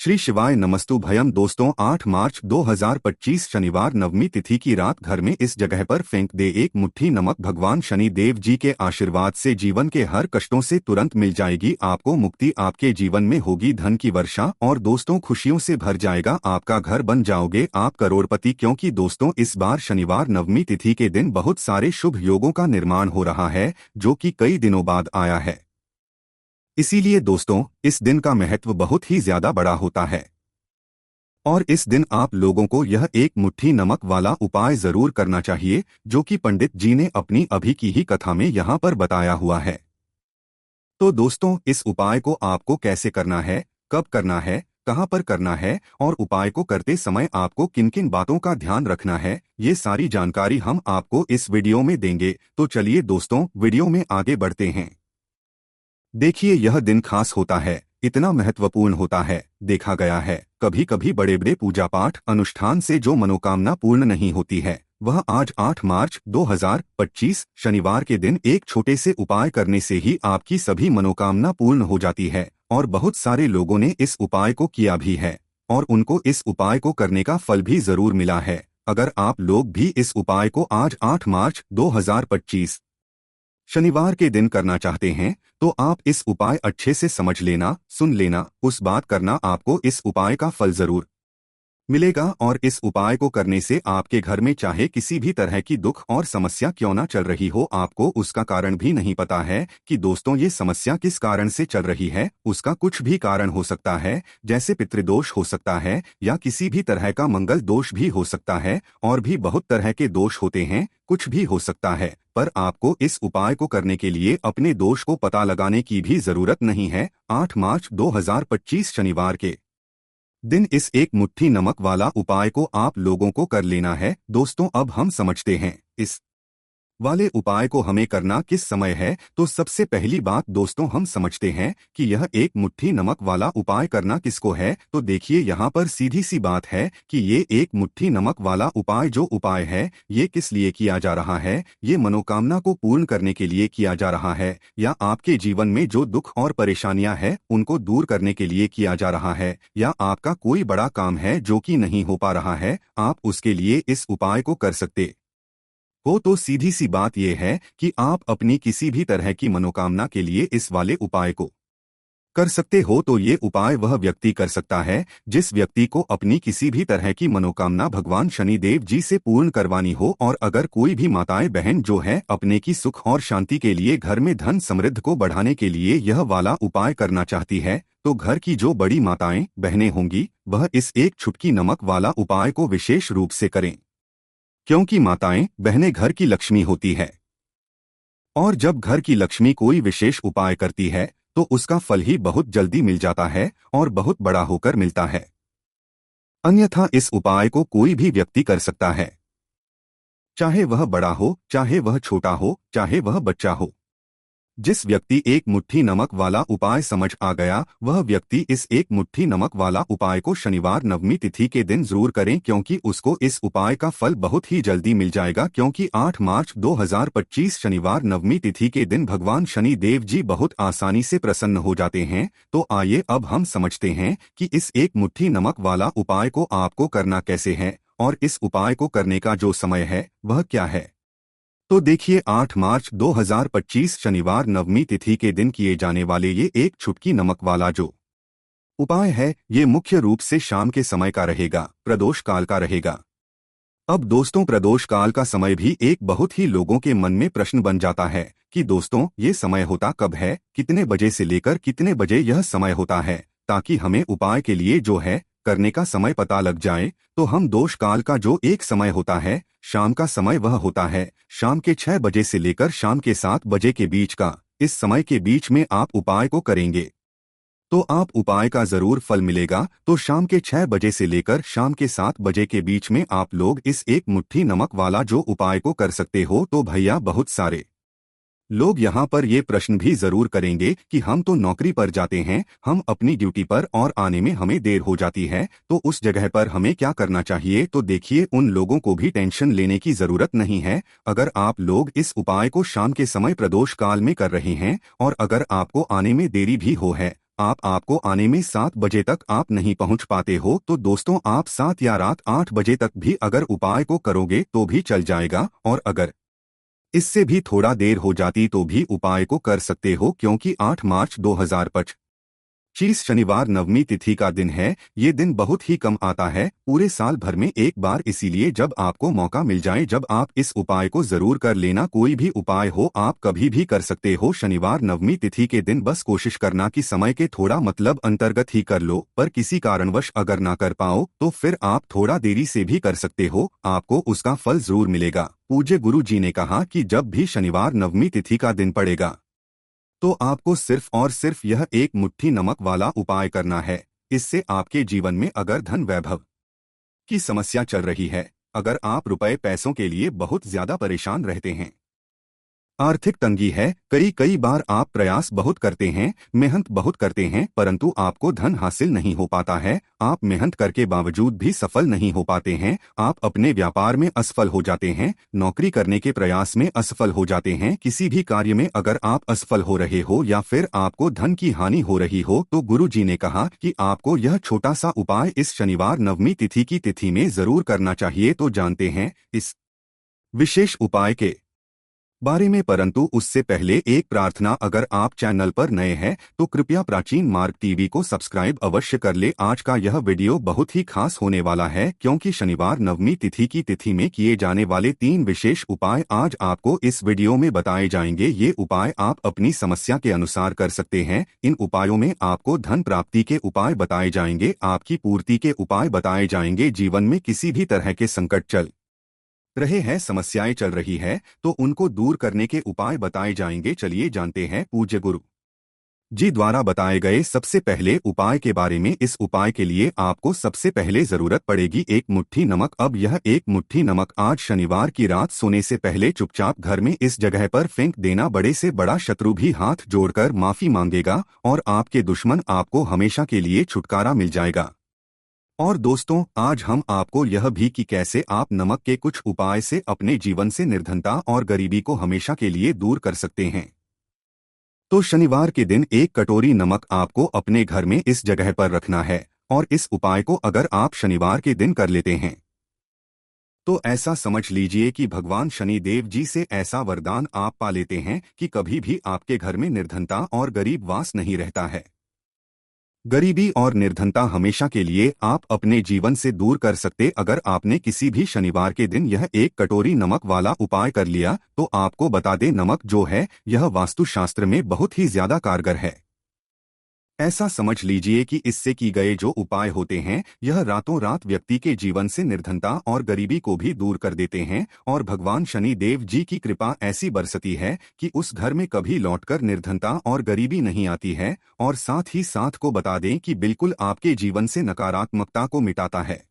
श्री शिवाय नमस्तु भयम। दोस्तों 8 मार्च 2025 शनिवार नवमी तिथि की रात घर में इस जगह पर फेंक दे एक मुट्ठी नमक। भगवान शनि देव जी के आशीर्वाद से जीवन के हर कष्टों से तुरंत मिल जाएगी आपको मुक्ति। आपके जीवन में होगी धन की वर्षा और दोस्तों खुशियों से भर जाएगा आपका घर। बन जाओगे आप करोड़पति, क्योंकि दोस्तों इस बार शनिवार नवमी तिथि के दिन बहुत सारे शुभ योगों का निर्माण हो रहा है जो कि कई दिनों बाद आया है। इसीलिए दोस्तों इस दिन का महत्व बहुत ही ज्यादा बड़ा होता है और इस दिन आप लोगों को यह एक मुट्ठी नमक वाला उपाय जरूर करना चाहिए जो कि पंडित जी ने अपनी अभी की ही कथा में यहाँ पर बताया हुआ है। तो दोस्तों इस उपाय को आपको कैसे करना है, कब करना है, कहाँ पर करना है और उपाय को करते समय आपको किन किन बातों का ध्यान रखना है, ये सारी जानकारी हम आपको इस वीडियो में देंगे। तो चलिए दोस्तों वीडियो में आगे बढ़ते हैं। देखिए यह दिन खास होता है, इतना महत्वपूर्ण होता है। देखा गया है कभी कभी बड़े बड़े पूजा पाठ अनुष्ठान से जो मनोकामना पूर्ण नहीं होती है वह आज 8 मार्च 2025 शनिवार के दिन एक छोटे से उपाय करने से ही आपकी सभी मनोकामना पूर्ण हो जाती है। और बहुत सारे लोगों ने इस उपाय को किया भी है और उनको इस उपाय को करने का फल भी जरूर मिला है। अगर आप लोग भी इस उपाय को आज 8 मार्च 2025 शनिवार के दिन करना चाहते हैं तो आप इस उपाय अच्छे से समझ लेना, सुन लेना, उस बात करना, आपको इस उपाय का फल जरूर मिलेगा। और इस उपाय को करने से आपके घर में चाहे किसी भी तरह की दुख और समस्या क्यों ना चल रही हो, आपको उसका कारण भी नहीं पता है कि दोस्तों ये समस्या किस कारण से चल रही है। उसका कुछ भी कारण हो सकता है, जैसे पितृदोष हो सकता है या किसी भी तरह का मंगल दोष भी हो सकता है और भी बहुत तरह के दोष होते हैं, कुछ भी हो सकता है। पर आपको इस उपाय को करने के लिए अपने दोष को पता लगाने की भी जरूरत नहीं है। 8 मार्च 2025 शनिवार के दिन इस एक मुट्ठी नमक वाला उपाय को आप लोगों को कर लेना है। दोस्तों अब हम समझते हैं इस वाले उपाय को हमें करना किस समय है। तो सबसे पहली बात दोस्तों हम समझते हैं कि यह एक मुट्ठी नमक वाला उपाय करना किसको है। तो देखिए यहाँ पर सीधी सी बात है कि ये एक मुट्ठी नमक वाला उपाय जो उपाय है ये किस लिए किया जा रहा है। ये मनोकामना को पूर्ण करने के लिए किया जा रहा है या आपके जीवन में जो दुख और परेशानियां हैं उनको दूर करने के लिए किया जा रहा है या आपका कोई बड़ा काम है जो कि नहीं हो पा रहा है, आप उसके लिए इस उपाय को कर सकते हो। तो सीधी सी बात यह है कि आप अपनी किसी भी तरह की मनोकामना के लिए इस वाले उपाय को कर सकते हो। तो ये उपाय वह व्यक्ति कर सकता है जिस व्यक्ति को अपनी किसी भी तरह की मनोकामना भगवान शनि देव जी से पूर्ण करवानी हो। और अगर कोई भी माताएं बहन जो है अपने की सुख और शांति के लिए, घर में धन समृद्धि को बढ़ाने के लिए यह वाला उपाय करना चाहती है तो घर की जो बड़ी माताएं बहनें होंगी वह इस एक चुटकी नमक वाला उपाय को विशेष रूप से करें, क्योंकि माताएं बहनें घर की लक्ष्मी होती है और जब घर की लक्ष्मी कोई विशेष उपाय करती है तो उसका फल ही बहुत जल्दी मिल जाता है और बहुत बड़ा होकर मिलता है। अन्यथा इस उपाय को कोई भी व्यक्ति कर सकता है, चाहे वह बड़ा हो, चाहे वह छोटा हो, चाहे वह बच्चा हो। जिस व्यक्ति एक मुट्ठी नमक वाला उपाय समझ आ गया वह व्यक्ति इस एक मुट्ठी नमक वाला उपाय को शनिवार नवमी तिथि के दिन जरूर करें, क्योंकि उसको इस उपाय का फल बहुत ही जल्दी मिल जाएगा। क्योंकि 8 मार्च 2025 शनिवार नवमी तिथि के दिन भगवान शनि देव जी बहुत आसानी से प्रसन्न हो जाते हैं। तो आइए अब हम समझते हैं कि इस एक मुट्ठी नमक वाला उपाय को आपको करना कैसे है और इस उपाय को करने का जो समय है वह क्या है। तो देखिए 8 मार्च 2025 शनिवार नवमी तिथि के दिन किए जाने वाले ये एक चुटकी नमक वाला जो उपाय है ये मुख्य रूप से शाम के समय का रहेगा, प्रदोष काल का रहेगा। अब दोस्तों प्रदोष काल का समय भी एक बहुत ही लोगों के मन में प्रश्न बन जाता है कि दोस्तों ये समय होता कब है, कितने बजे से लेकर कितने बजे यह समय होता है, ताकि हमें उपाय के लिए जो है करने का समय पता लग जाए। तो हम दोष काल का जो एक समय होता है शाम का समय वह होता है शाम के 6 बजे से लेकर शाम के 7 बजे के बीच का। इस समय के बीच में आप उपाय को करेंगे तो आप उपाय का जरूर फल मिलेगा। तो शाम के 6 बजे से लेकर शाम के 7 बजे के बीच में आप लोग इस एक मुट्ठी नमक वाला जो उपाय को कर सकते हो। तो भैया बहुत सारे लोग यहाँ पर ये प्रश्न भी जरूर करेंगे कि हम तो नौकरी पर जाते हैं, हम अपनी ड्यूटी पर और आने में हमें देर हो जाती है, तो उस जगह पर हमें क्या करना चाहिए। तो देखिए उन लोगों को भी टेंशन लेने की जरूरत नहीं है। अगर आप लोग इस उपाय को शाम के समय प्रदोष काल में कर रहे हैं और अगर आपको आने में देरी भी हो है, आपको आने में 7 बजे तक आप नहीं पहुंच पाते हो तो दोस्तों आप 7 या रात 8 बजे तक भी अगर उपाय को करोगे तो भी चल जाएगा, और अगर इससे भी थोड़ा देर हो जाती तो भी उपाय को कर सकते हो, क्योंकि 8 मार्च 2025 शनिवार नवमी तिथि का दिन है। ये दिन बहुत ही कम आता है पूरे साल भर में एक बार, इसीलिए जब आपको मौका मिल जाए जब आप इस उपाय को जरूर कर लेना। कोई भी उपाय हो आप कभी भी कर सकते हो शनिवार नवमी तिथि के दिन, बस कोशिश करना कि समय के थोड़ा मतलब अंतर्गत ही कर लो, पर किसी कारणवश अगर ना कर पाओ तो फिर आप थोड़ा देरी से भी कर सकते हो, आपको उसका फल जरूर मिलेगा। पूज्य गुरु जी ने कहा कि जब भी शनिवार नवमी तिथि का दिन पड़ेगा तो आपको सिर्फ और सिर्फ यह एक मुट्ठी नमक वाला उपाय करना है। इससे आपके जीवन में अगर धन वैभव की समस्या चल रही है, अगर आप रुपए पैसों के लिए बहुत ज्यादा परेशान रहते हैं, आर्थिक तंगी है, कई बार आप प्रयास बहुत करते हैं, मेहनत बहुत करते हैं, परंतु आपको धन हासिल नहीं हो पाता है, आप मेहनत करके बावजूद भी सफल नहीं हो पाते हैं, आप अपने व्यापार में असफल हो जाते हैं, नौकरी करने के प्रयास में असफल हो जाते हैं, किसी भी कार्य में अगर आप असफल हो रहे हो या फिर आपको धन की हानि हो रही हो, तो गुरु जी ने कहा कि आपको यह छोटा सा उपाय इस शनिवार नवमी तिथि की तिथि में जरूर करना चाहिए। तो जानते हैं इस विशेष उपाय के बारे में, परंतु उससे पहले एक प्रार्थना, अगर आप चैनल पर नए हैं तो कृपया प्राचीन मार्ग टीवी को सब्सक्राइब अवश्य कर ले। आज का यह वीडियो बहुत ही खास होने वाला है, क्योंकि शनिवार नवमी तिथि की तिथि में किए जाने वाले 3 विशेष उपाय आज आपको इस वीडियो में बताए जाएंगे। ये उपाय आप अपनी समस्या के अनुसार कर सकते हैं। इन उपायों में आपको धन प्राप्ति के उपाय बताए जाएंगे, आपकी पूर्ति के उपाय बताए जाएंगे, जीवन में किसी भी तरह के संकट चल रहे हैं, समस्याएं चल रही है तो उनको दूर करने के उपाय बताए जाएंगे। चलिए जानते हैं पूज्य गुरु जी द्वारा बताए गए सबसे पहले उपाय के बारे में। इस उपाय के लिए आपको सबसे पहले जरूरत पड़ेगी एक मुट्ठी नमक। अब यह एक मुट्ठी नमक आज शनिवार की रात सोने से पहले चुपचाप घर में इस जगह पर फेंक देना। बड़े से बड़ा शत्रु भी हाथ जोड़कर माफी मांगेगा और आपके दुश्मन आपको हमेशा के लिए छुटकारा मिल जाएगा। और दोस्तों आज हम आपको यह भी कि कैसे आप नमक के कुछ उपाय से अपने जीवन से निर्धनता और गरीबी को हमेशा के लिए दूर कर सकते हैं। तो शनिवार के दिन एक कटोरी नमक आपको अपने घर में इस जगह पर रखना है, और इस उपाय को अगर आप शनिवार के दिन कर लेते हैं तो ऐसा समझ लीजिए कि भगवान शनि देव जी से ऐसा वरदान आप पा लेते हैं कि कभी भी आपके घर में निर्धनता और गरीब वास नहीं रहता है। गरीबी और निर्धनता हमेशा के लिए आप अपने जीवन से दूर कर सकते अगर आपने किसी भी शनिवार के दिन यह एक कटोरी नमक वाला उपाय कर लिया। तो आपको बता दें नमक जो है यह वास्तुशास्त्र में बहुत ही ज्यादा कारगर है। ऐसा समझ लीजिए कि इससे की गए जो उपाय होते हैं यह रातों रात व्यक्ति के जीवन से निर्धनता और गरीबी को भी दूर कर देते हैं, और भगवान शनि देव जी की कृपा ऐसी बरसती है कि उस घर में कभी लौटकर निर्धनता और गरीबी नहीं आती है। और साथ ही साथ को बता दें कि बिल्कुल आपके जीवन से नकारात्मकता को मिटाता है।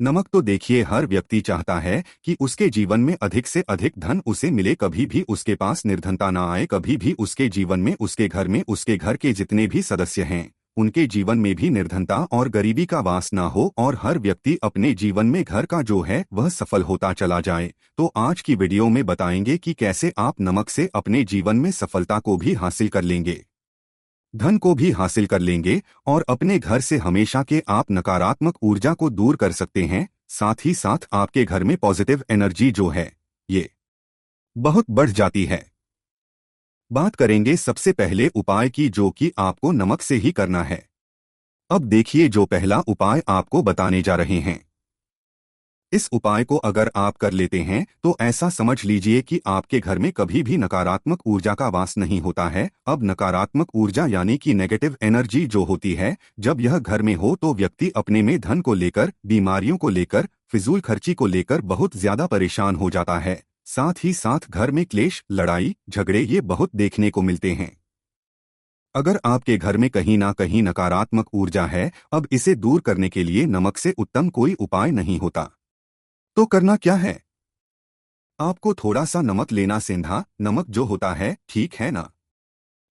नमक तो देखिए हर व्यक्ति चाहता है कि उसके जीवन में अधिक से अधिक धन उसे मिले, कभी भी उसके पास निर्धनता ना आए, कभी भी उसके जीवन में उसके घर में उसके घर के जितने भी सदस्य हैं उनके जीवन में भी निर्धनता और गरीबी का वास ना हो, और हर व्यक्ति अपने जीवन में घर का जो है वह सफल होता चला जाए। तो आज की वीडियो में बताएंगे कि कैसे आप नमक से अपने जीवन में सफलता को भी हासिल कर लेंगे, धन को भी हासिल कर लेंगे, और अपने घर से हमेशा के आप नकारात्मक ऊर्जा को दूर कर सकते हैं। साथ ही साथ आपके घर में पॉजिटिव एनर्जी जो है ये बहुत बढ़ जाती है। बात करेंगे सबसे पहले उपाय की, जो कि आपको नमक से ही करना है। अब देखिए जो पहला उपाय आपको बताने जा रहे हैं, इस उपाय को अगर आप कर लेते हैं तो ऐसा समझ लीजिए कि आपके घर में कभी भी नकारात्मक ऊर्जा का वास नहीं होता है। अब नकारात्मक ऊर्जा यानी कि नेगेटिव एनर्जी जो होती है, जब यह घर में हो तो व्यक्ति अपने में धन को लेकर, बीमारियों को लेकर, फिजूल खर्ची को लेकर बहुत ज्यादा परेशान हो जाता है। साथ ही साथ घर में क्लेश, लड़ाई, झगड़े ये बहुत देखने को मिलते हैं। अगर आपके घर में कहीं ना कहीं नकारात्मक ऊर्जा है, अब इसे दूर करने के लिए नमक से उत्तम कोई उपाय नहीं होता। तो करना क्या है, आपको थोड़ा सा नमक लेना, सेंधा नमक जो होता है, ठीक है ना,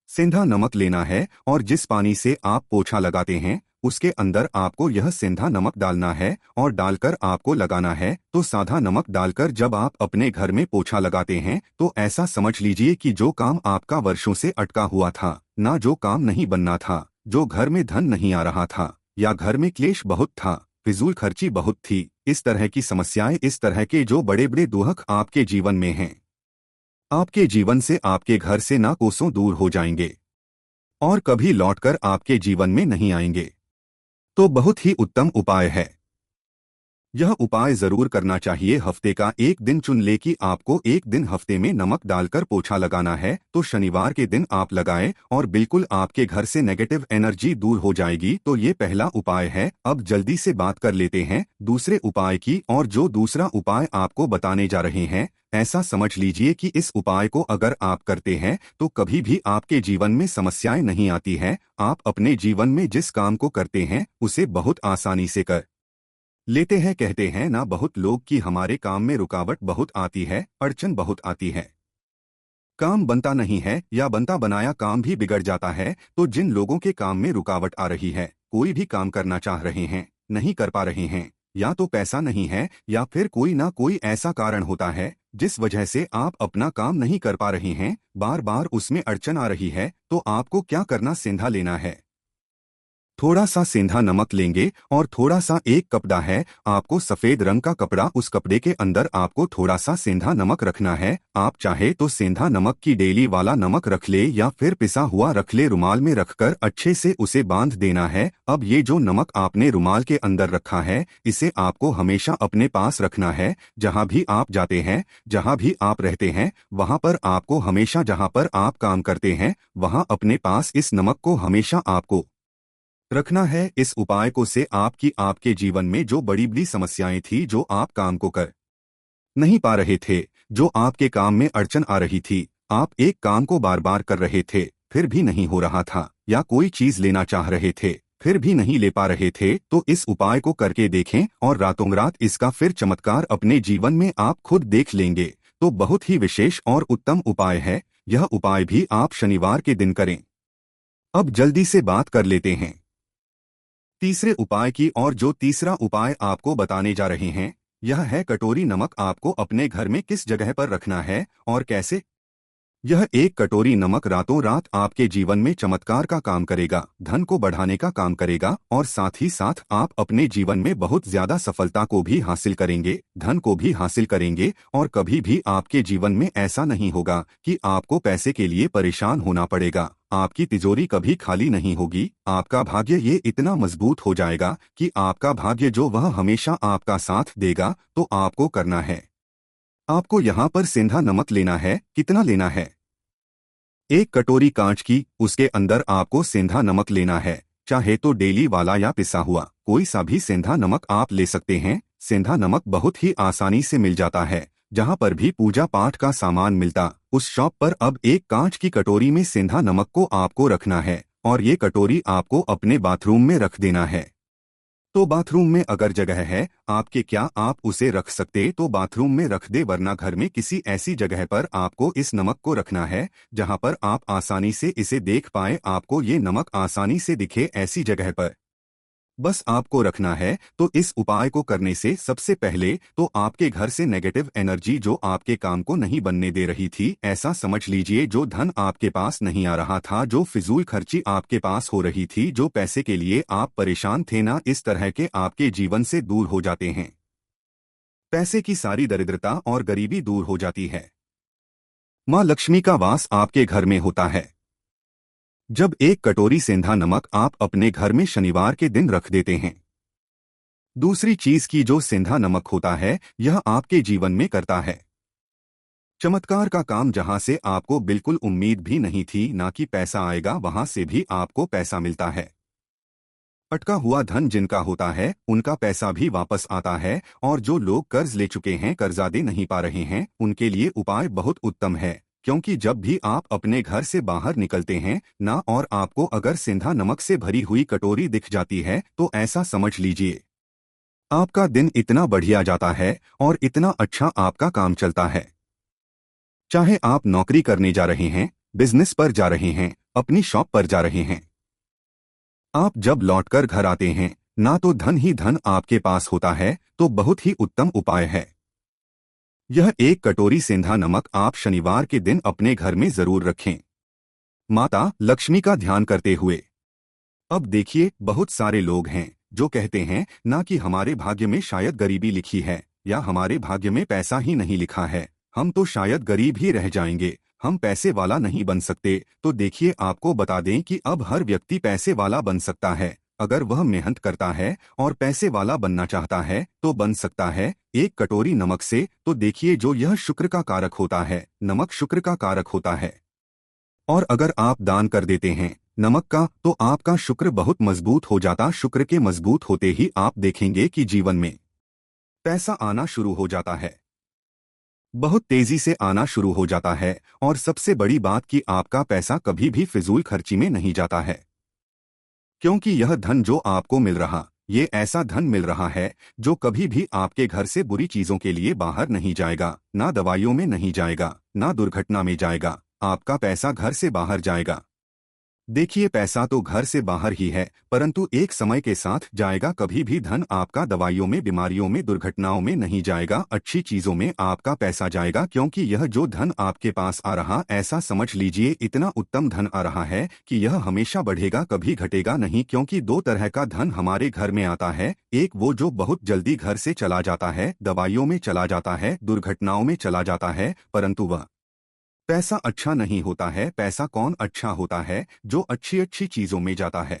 सेंधा नमक लेना है, और जिस पानी से आप पोछा लगाते हैं उसके अंदर आपको यह सेंधा नमक डालना है और डालकर आपको लगाना है। तो सादा नमक डालकर जब आप अपने घर में पोछा लगाते हैं तो ऐसा समझ लीजिए कि जो काम आपका वर्षों से अटका हुआ था, ना जो काम नहीं बनना था, जो घर में धन नहीं आ रहा था, या घर में क्लेश बहुत था, फिजूल खर्ची बहुत थी, इस तरह की समस्याएं, इस तरह के जो बड़े बड़े दुख आपके जीवन में हैं, आपके जीवन से, आपके घर से ना कोसों दूर हो जाएंगे और कभी लौटकर आपके जीवन में नहीं आएंगे। तो बहुत ही उत्तम उपाय है। यह उपाय जरूर करना चाहिए। हफ्ते का एक दिन चुन ले कि आपको एक दिन हफ्ते में नमक डालकर पोछा लगाना है, तो शनिवार के दिन आप लगाएं और बिल्कुल आपके घर से नेगेटिव एनर्जी दूर हो जाएगी। तो ये पहला उपाय है। अब जल्दी से बात कर लेते हैं दूसरे उपाय की। और जो दूसरा उपाय आपको बताने जा रहे हैं, ऐसा समझ लीजिए कि इस उपाय को अगर आप करते हैं तो कभी भी आपके जीवन में समस्याएं नहीं आती हैं। आप अपने जीवन में जिस काम को करते हैं उसे बहुत आसानी से कर लेते हैं। कहते हैं ना बहुत लोग कि हमारे काम में रुकावट बहुत आती है, अड़चन बहुत आती है, काम बनता नहीं है या बनता बनाया काम भी बिगड़ जाता है। तो जिन लोगों के काम में रुकावट आ रही है, कोई भी काम करना चाह रहे हैं, नहीं कर पा रहे हैं, या तो पैसा नहीं है या फिर कोई ना कोई ऐसा कारण होता है जिस वजह से आप अपना काम नहीं कर पा रहे हैं, बार बार उसमें अड़चन आ रही है, तो आपको क्या करना, सेंधा लेना है। थोड़ा सा सेंधा नमक लेंगे और थोड़ा सा, एक कपड़ा है आपको सफेद रंग का कपड़ा, उस कपड़े के अंदर आपको थोड़ा सा सेंधा नमक रखना है। आप चाहे तो सेंधा नमक की डेली वाला नमक रख ले या फिर पिसा हुआ रख ले। रुमाल में रखकर अच्छे से उसे बांध देना है। अब ये जो नमक आपने रुमाल के अंदर रखा है, इसे आपको हमेशा अपने पास रखना है। जहाँ भी आप जाते हैं, जहाँ भी आप रहते हैं, वहाँ पर आपको हमेशा, जहाँ पर आप काम करते हैं, वहाँ अपने पास इस नमक को हमेशा आपको रखना है। इस उपाय को से आपकी, आपके जीवन में जो बड़ी बड़ी समस्याएं थी, जो आप काम को कर नहीं पा रहे थे, जो आपके काम में अड़चन आ रही थी, आप एक काम को बार बार कर रहे थे फिर भी नहीं हो रहा था, या कोई चीज लेना चाह रहे थे फिर भी नहीं ले पा रहे थे, तो इस उपाय को करके देखें और रातों रात इसका फिर चमत्कार अपने जीवन में आप खुद देख लेंगे। तो बहुत ही विशेष और उत्तम उपाय है। यह उपाय भी आप शनिवार के दिन करें। अब जल्दी से बात कर लेते हैं तीसरे उपाय की। और जो तीसरा उपाय आपको बताने जा रहे हैं, यह है कटोरी नमक आपको अपने घर में किस जगह पर रखना है और कैसे। यह एक कटोरी नमक रातों रात आपके जीवन में चमत्कार का काम करेगा, धन को बढ़ाने का काम करेगा, और साथ ही साथ आप अपने जीवन में बहुत ज्यादा सफलता को भी हासिल करेंगे, धन को भी हासिल करेंगे। और कभी भी आपके जीवन में ऐसा नहीं होगा कि आपको पैसे के लिए परेशान होना पड़ेगा। आपकी तिजोरी कभी खाली नहीं होगी। आपका भाग्य ये इतना मजबूत हो जाएगा कि आपका भाग्य जो वह हमेशा आपका साथ देगा। तो आपको करना है, आपको यहाँ पर सेंधा नमक लेना है। कितना लेना है? एक कटोरी कांच की, उसके अंदर आपको सेंधा नमक लेना है। चाहे तो डेली वाला या पिसा हुआ कोई सा भी सेंधा नमक आप ले सकते हैं। सेंधा नमक बहुत ही आसानी से मिल जाता है। जहाँ पर भी पूजा पाठ का सामान मिलता, उस शॉप पर अब एक कांच की कटोरी में सेंधा नमक को आपको रखना है और ये कटोरी आपको अपने बाथरूम में रख देना है। तो बाथरूम में अगर जगह है आपके, क्या आप उसे रख सकते तो बाथरूम में रख दे, वरना घर में किसी ऐसी जगह पर आपको इस नमक को रखना है जहां पर आप आसानी से इसे देख पाए, आपको ये नमक आसानी से दिखे, ऐसी जगह पर बस आपको रखना है। तो इस उपाय को करने से सबसे पहले तो आपके घर से नेगेटिव एनर्जी जो आपके काम को नहीं बनने दे रही थी, ऐसा समझ लीजिए जो धन आपके पास नहीं आ रहा था, जो फिजूल खर्ची आपके पास हो रही थी, जो पैसे के लिए आप परेशान थे ना, इस तरह के आपके जीवन से दूर हो जाते हैं। पैसे की सारी दरिद्रता और गरीबी दूर हो जाती है। माँ लक्ष्मी का वास आपके घर में होता है। जब एक कटोरी सेंधा नमक आप अपने घर में शनिवार के दिन रख देते हैं। दूसरी चीज की, जो सेंधा नमक होता है, यह आपके जीवन में करता है चमत्कार का काम। जहां से आपको बिल्कुल उम्मीद भी नहीं थी ना कि पैसा आएगा, वहां से भी आपको पैसा मिलता है। अटका हुआ धन जिनका होता है, उनका पैसा भी वापस आता है। और जो लोग कर्ज ले चुके हैं, कर्जा दे नहीं पा रहे हैं, उनके लिए उपाय बहुत उत्तम है। क्योंकि जब भी आप अपने घर से बाहर निकलते हैं ना, और आपको अगर सेंधा नमक से भरी हुई कटोरी दिख जाती है, तो ऐसा समझ लीजिए आपका दिन इतना बढ़िया जाता है और इतना अच्छा आपका काम चलता है। चाहे आप नौकरी करने जा रहे हैं, बिजनेस पर जा रहे हैं, अपनी शॉप पर जा रहे हैं, आप जब लौटकर घर आते हैं, ना तो धन ही धन आपके पास होता है, तो बहुत ही उत्तम उपाय है। यह एक कटोरी सेंधा नमक आप शनिवार के दिन अपने घर में जरूर रखें, माता लक्ष्मी का ध्यान करते हुए। अब देखिए, बहुत सारे लोग हैं जो कहते हैं ना कि हमारे भाग्य में शायद गरीबी लिखी है, या हमारे भाग्य में पैसा ही नहीं लिखा है, हम तो शायद गरीब ही रह जाएंगे, हम पैसे वाला नहीं बन सकते। तो देखिए, आपको बता दें कि अब हर व्यक्ति पैसे वाला बन सकता है, अगर वह मेहनत करता है और पैसे वाला बनना चाहता है तो बन सकता है, एक कटोरी नमक से। तो देखिए, जो यह शुक्र का कारक होता है, नमक शुक्र का कारक होता है, और अगर आप दान कर देते हैं नमक का, तो आपका शुक्र बहुत मजबूत हो जाता। शुक्र के मजबूत होते ही आप देखेंगे कि जीवन में पैसा आना शुरू हो जाता है, बहुत तेजी से आना शुरू हो जाता है। और सबसे बड़ी बात कि आपका पैसा कभी भी फिजूल खर्ची में नहीं जाता है, क्योंकि यह धन जो आपको मिल रहा, ये ऐसा धन मिल रहा है जो कभी भी आपके घर से बुरी चीजों के लिए बाहर नहीं जाएगा, ना दवाइयों में नहीं जाएगा, ना दुर्घटना में जाएगा, आपका पैसा घर से बाहर जाएगा। देखिए, पैसा तो घर से बाहर ही है, परंतु एक समय के साथ जाएगा। कभी भी धन आपका दवाइयों में, बीमारियों में, दुर्घटनाओं में नहीं जाएगा, अच्छी चीजों में आपका पैसा जाएगा। क्योंकि यह जो धन आपके पास आ रहा, ऐसा समझ लीजिए इतना उत्तम धन आ रहा है कि यह हमेशा बढ़ेगा, कभी घटेगा नहीं। क्योंकि दो तरह का धन हमारे घर में आता है, एक वो जो बहुत जल्दी घर से चला जाता है, दवाइयों में चला जाता है, दुर्घटनाओं में चला जाता है, परंतु वह पैसा अच्छा नहीं होता है। पैसा कौन अच्छा होता है? जो अच्छी अच्छी चीजों में जाता है।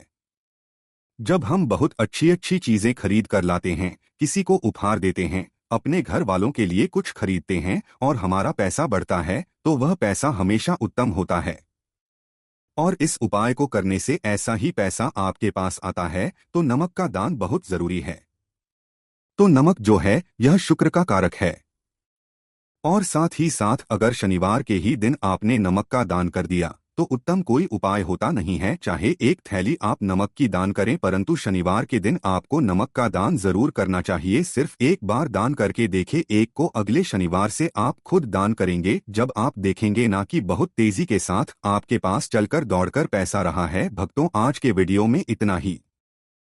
जब हम बहुत अच्छी अच्छी चीजें खरीद कर लाते हैं, किसी को उपहार देते हैं, अपने घर वालों के लिए कुछ खरीदते हैं और हमारा पैसा बढ़ता है, तो वह पैसा हमेशा उत्तम होता है। और इस उपाय को करने से ऐसा ही पैसा आपके पास आता है। तो नमक का दान बहुत जरूरी है। तो नमक जो है, यह शुक्र का कारक है। और साथ ही साथ अगर शनिवार के ही दिन आपने नमक का दान कर दिया, तो उत्तम कोई उपाय होता नहीं है। चाहे एक थैली आप नमक की दान करें, परंतु शनिवार के दिन आपको नमक का दान जरूर करना चाहिए। सिर्फ एक बार दान करके देखे, एक को अगले शनिवार से आप खुद दान करेंगे, जब आप देखेंगे ना कि बहुत तेजी के साथ आपके पास चलकर दौड़कर पैसा रहा है। भक्तों, आज के वीडियो में इतना ही।